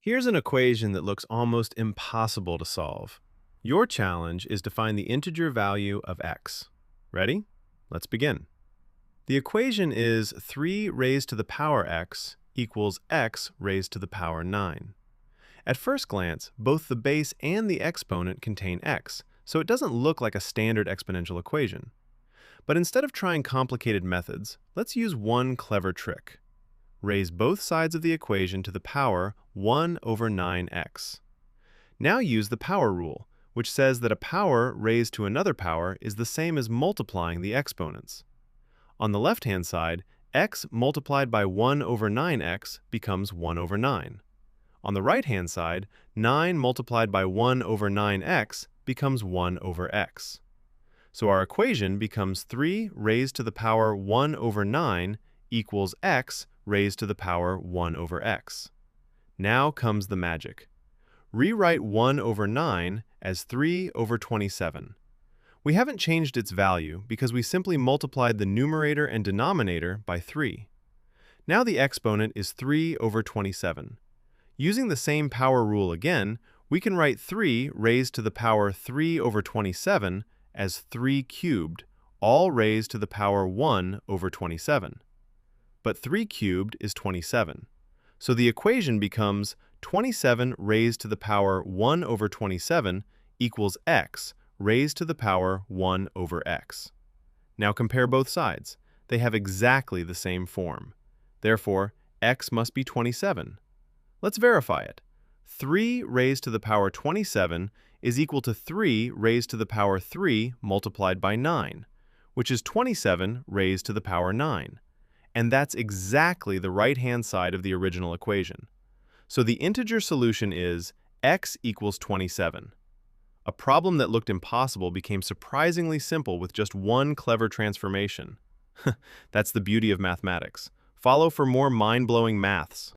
Here's an equation that looks almost impossible to solve. Your challenge is to find the integer value of x. Ready? Let's begin. The equation is 3 raised to the power x equals x raised to the power 9. At first glance, both the base and the exponent contain x, so it doesn't look like a standard exponential equation. But instead of trying complicated methods, let's use one clever trick. Raise both sides of the equation to the power 1 over 9x. Now use the power rule, which says that a power raised to another power is the same as multiplying the exponents. On the left-hand side, x multiplied by 1 over 9x becomes 1 over 9. On the right-hand side, 9 multiplied by 1 over 9x becomes 1 over x. So our equation becomes 3 raised to the power 1 over 9 equals x raised to the power 1 over x. Now comes the magic. Rewrite 1 over 9 as 3 over 27. We haven't changed its value because we simply multiplied the numerator and denominator by 3. Now the exponent is 3 over 27. Using the same power rule again, we can write 3 raised to the power 3 over 27 as 3 cubed, all raised to the power 1 over 27. But 3 cubed is 27. So the equation becomes 27 raised to the power 1 over 27 equals x raised to the power 1 over x. Now compare both sides. They have exactly the same form. Therefore, x must be 27. Let's verify it. 3 raised to the power 27 is equal to 3 raised to the power 3 multiplied by 9, which is 27 raised to the power 9. And that's exactly the right-hand side of the original equation. So the integer solution is x equals 27. A problem that looked impossible became surprisingly simple with just one clever transformation. That's the beauty of mathematics. Follow for more mind-blowing maths.